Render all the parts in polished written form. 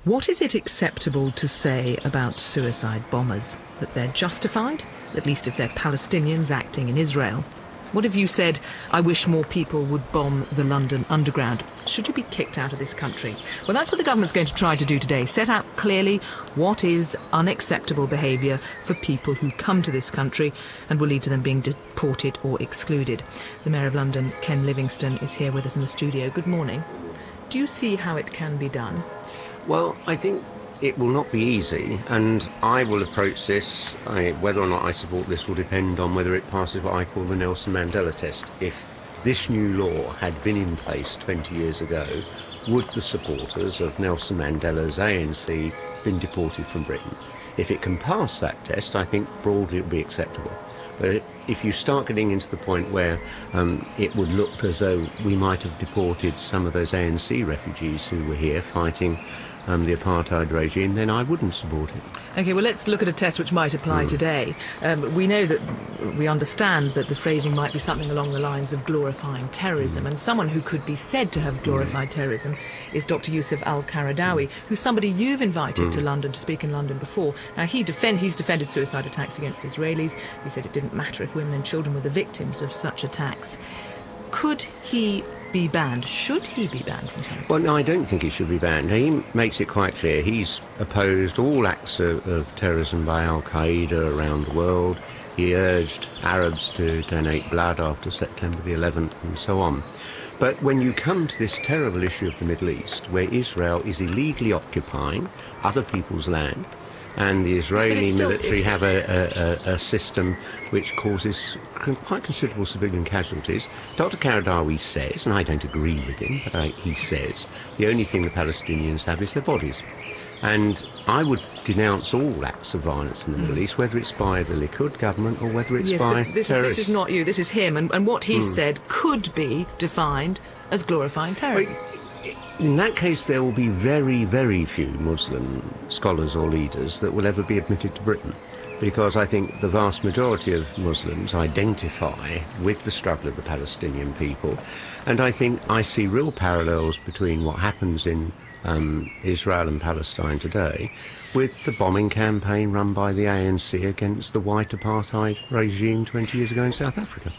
What is it acceptable to say about suicide bombers? That they're justified? At least if they're Palestinians acting in Israel? What if you said, I wish more people would bomb the London Underground? Should you be kicked out of this country? Well, that's what the government's going to try to do today. Set out clearly what is unacceptable behaviour for people who come to this country and will lead to them being deported or excluded. The Mayor of London, Ken Livingstone, is here with us in the studio. Good morning. Do you see how it can be done? Well, I think it will not be easy, and I will approach this, whether or not I support this will depend on whether it passes what I call the Nelson Mandela test. If this new law had been in place 20 years ago, would the supporters of Nelson Mandela's ANC been deported from Britain? If it can pass that test, I think broadly it will be acceptable. But if you start getting into the point where it would look as though we might have deported some of those ANC refugees who were here fighting the apartheid regime, then I wouldn't support it. OK, well, let's look at a test which might apply today. We know that, we understand that the phrasing might be something along the lines of glorifying terrorism, and someone who could be said to have glorified terrorism is Dr Yusuf al-Qaradawi, who's somebody you've invited to London to speak in London before. Now, he's defended suicide attacks against Israelis. He said it didn't matter if women and children were the victims of such attacks. Could he be banned? Should he be banned? Well, no, I don't think he should be banned. He makes it quite clear he's opposed all acts of terrorism by Al-Qaeda around the world. He urged Arabs to donate blood after September the 11th and so on. But when you come to this terrible issue of the Middle East, where Israel is illegally occupying other people's land, and the Israeli military have a system which causes quite considerable civilian casualties. Dr Qaradawi says, and I don't agree with him, but he says, the only thing the Palestinians have is their bodies. And I would denounce all acts of violence in the Middle East, whether it's by the Likud government or whether it's by terrorists. This is not you, this is him, and what he said could be defined as glorifying terrorism. In that case, there will be very, very few Muslim scholars or leaders that will ever be admitted to Britain, because I think the vast majority of Muslims identify with the struggle of the Palestinian people, and I think I see real parallels between what happens in Israel and Palestine today with the bombing campaign run by the ANC against the white apartheid regime 20 years ago in South Africa.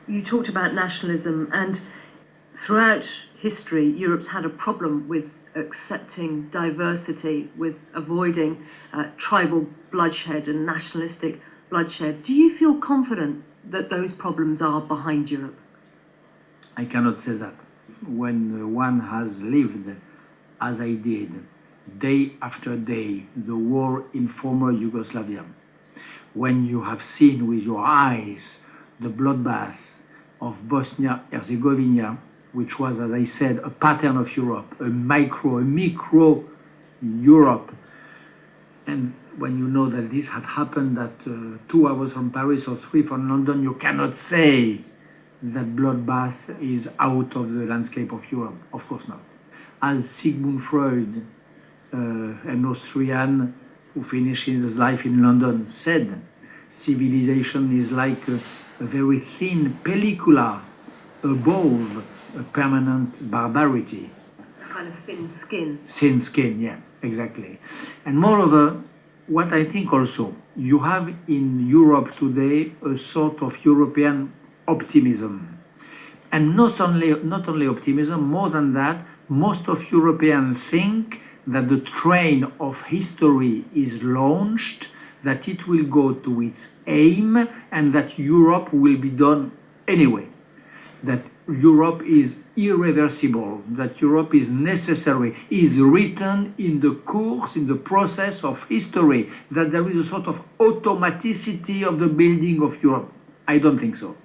You talked about nationalism, and throughout history, Europe's had a problem with accepting diversity, with avoiding tribal bloodshed and nationalistic bloodshed. Do you feel confident that those problems are behind Europe? I cannot say that. When one has lived, as I did, day after day, the war in former Yugoslavia, when you have seen with your eyes the bloodbath of Bosnia-Herzegovina, which was, as I said, a pattern of Europe, a micro Europe. And when you know that this had happened at 2 hours from Paris or 3 from London, you cannot say that bloodbath is out of the landscape of Europe. Of course not. As Sigmund Freud, an Austrian who finished his life in London, said, civilization is like a very thin pellicula above a permanent barbarity. A kind of thin skin. Thin skin, yeah, exactly. And moreover, what I think also, you have in Europe today a sort of European optimism. And not only optimism, more than that, most of Europeans think that the train of history is launched, that it will go to its aim, and that Europe will be done anyway. That Europe is irreversible, that Europe is necessary, is written in the course, in the process of history, that there is a sort of automaticity of the building of Europe. I don't think so.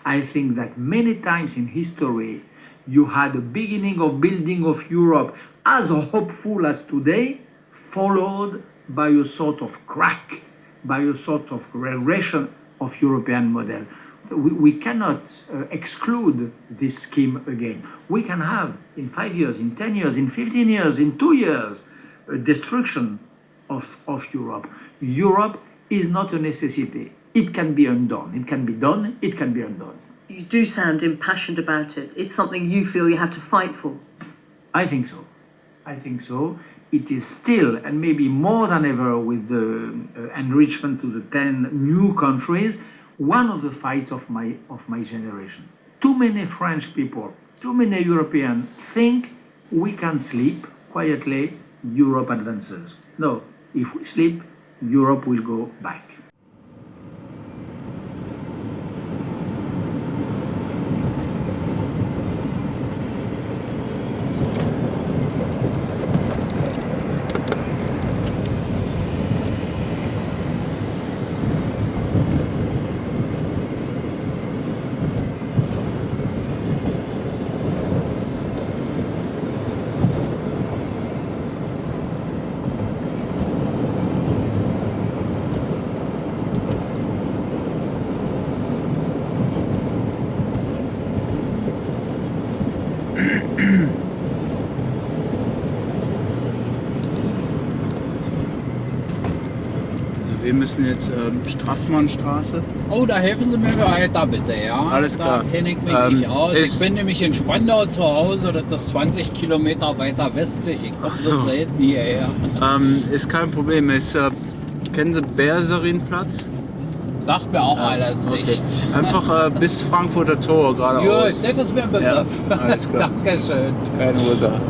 I think that many times in history, you had a beginning of building of Europe as hopeful as today, followed by a sort of crack, by a sort of regression of European model. We cannot exclude this scheme again. We can have in 5 years, in 10 years, in 15 years, in 2 years, a destruction of Europe. Europe is not a necessity. It can be undone. It can be done. It can be undone. You do sound impassioned about it. It's something you feel you have to fight for. I think so. I think so. It is still, and maybe more than ever with the enrichment to the 10 new countries, one of the fights of my generation. Too many French people, too many Europeans think we can sleep quietly, Europe advances. No, if we sleep, Europe will go back. Wir müssen jetzt Straßmannstraße. Oh, da helfen Sie mir weiter, bitte, ja? Alles klar. Da kenne ich mich nicht aus. Ich bin nämlich in Spandau zu Hause, das ist 20 Kilometer weiter westlich. Ich komme so selten hierher. Ist kein Problem. Kennen Sie Berserinplatz? Sagt mir auch alles nichts. Einfach bis Frankfurter Tor geradeaus. Gut, das ist mir ein Begriff. Ja, alles klar. Dankeschön. Keine Ursache.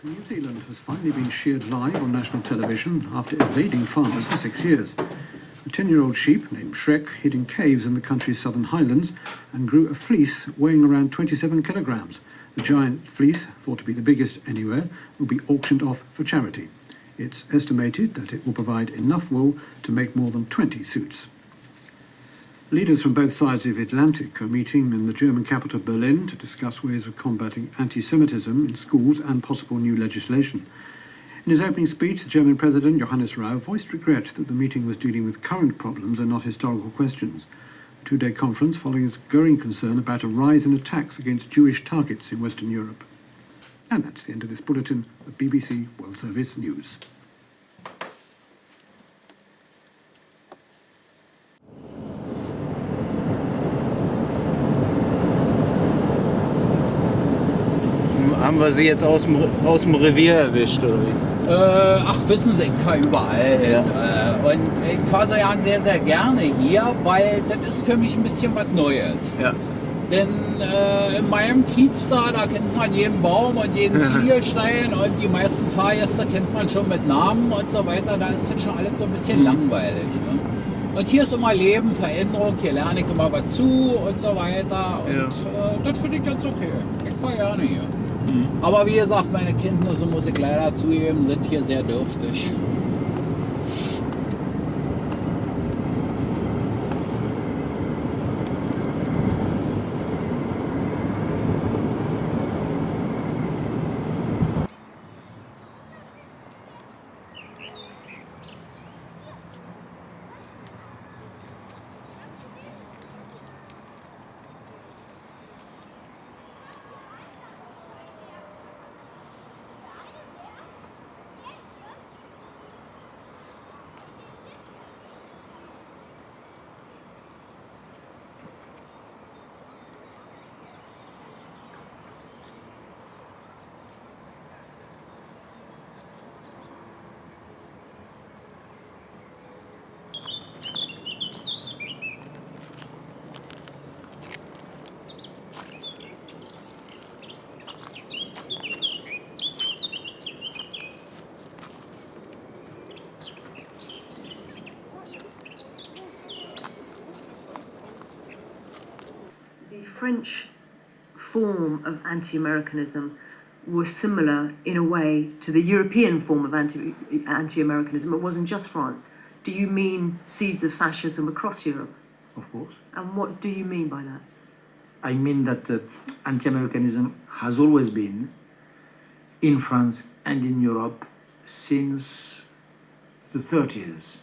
New Zealand has finally been sheared live on national television after evading farmers for 6 years. A 10-year-old sheep named Shrek hid in caves in the country's southern highlands and grew a fleece weighing around 27 kilograms. The giant fleece, thought to be the biggest anywhere, will be auctioned off for charity. It's estimated that it will provide enough wool to make more than 20 suits. Leaders from both sides of the Atlantic are meeting in the German capital Berlin to discuss ways of combating anti-Semitism in schools and possible new legislation. In his opening speech, the German President Johannes Rau voiced regret that the meeting was dealing with current problems and not historical questions. A two-day conference following its growing concern about a rise in attacks against Jewish targets in Western Europe. And that's the end of this bulletin of BBC World Service News. Haben wir sie jetzt aus dem Revier erwischt, oder wie? Ach, wissen Sie, ich fahre überall hin. Und ich fahre so ja sehr, sehr gerne hier, weil das ist für mich ein bisschen was Neues. Ja. Denn in meinem Kiez da kennt man jeden Baum und jeden Ziegelstein und die meisten Fahrgäste kennt man schon mit Namen und so weiter. Da ist das schon alles so ein bisschen langweilig. Ne? Und hier ist immer Leben, Veränderung, hier lerne ich immer was zu und so weiter. Und das finde ich ganz okay. Ich fahre gerne hier. Aber wie gesagt, meine Kenntnisse, muss ich leider zugeben, sind hier sehr dürftig. French form of anti-Americanism was similar in a way to the European form of anti-Americanism. It wasn't just France. Do you mean seeds of fascism across Europe? Of course. And what do you mean by that? I mean that anti-Americanism has always been in France and in Europe since the 30s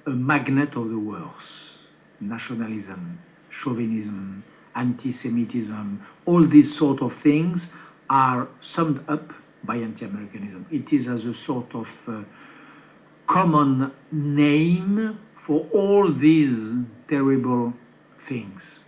a magnet of the worst. Nationalism, chauvinism, anti-Semitism, all these sort of things are summed up by anti-Americanism. It is as a sort of common name for all these terrible things.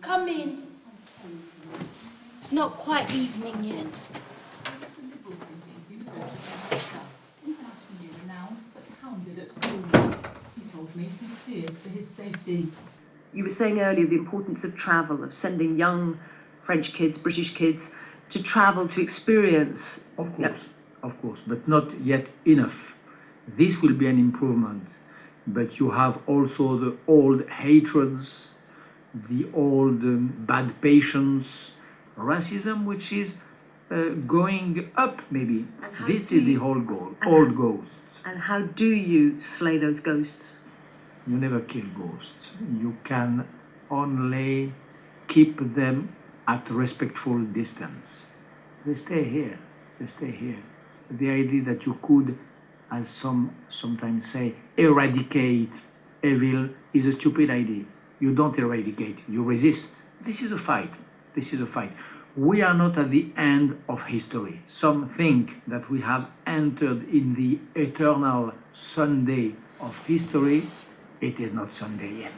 Come in. It's not quite evening yet. Internationally renowned, but hounded at home. He told me he fears for his safety. You were saying earlier the importance of travel, of sending young French kids, British kids, to travel, to experience. Of course, but not yet enough. This will be an improvement, but you have also the old hatreds, the old bad patience, racism, which is going up, maybe. This is the whole goal, old ghosts. And how do you slay those ghosts? You never kill ghosts. You can only keep them at respectful distance. They stay here. They stay here. The idea that you could, as some sometimes say, eradicate evil is a stupid idea. You don't eradicate, you resist. This is a fight. This is a fight. We are not at the end of history. Some think that we have entered in the eternal Sunday of history. It is not Sunday yet.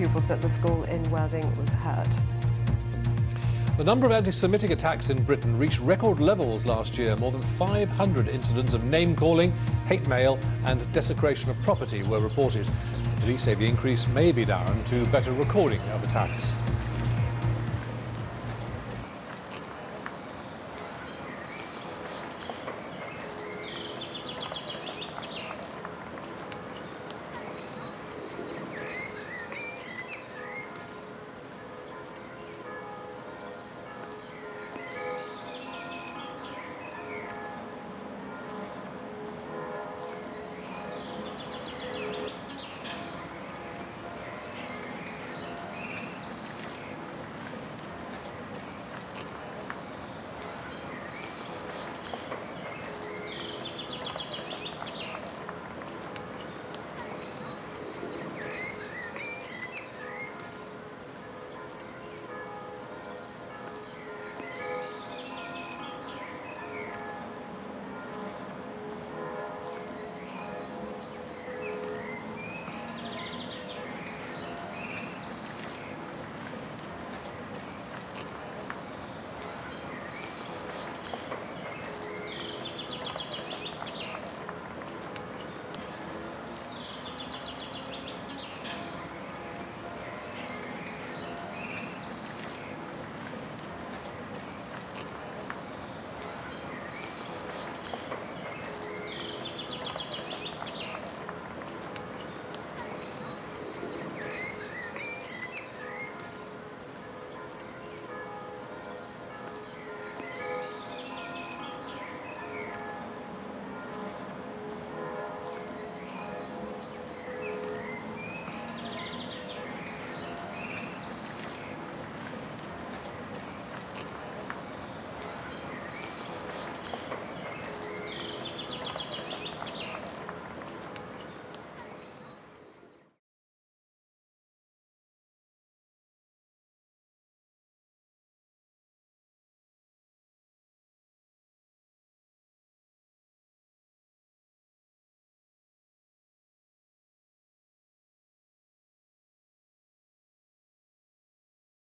pupils at the school in Worthing was hurt. The number of anti-Semitic attacks in Britain reached record levels last year. More than 500 incidents of name-calling, hate mail and desecration of property were reported. Police say the increase may be down to better recording of attacks.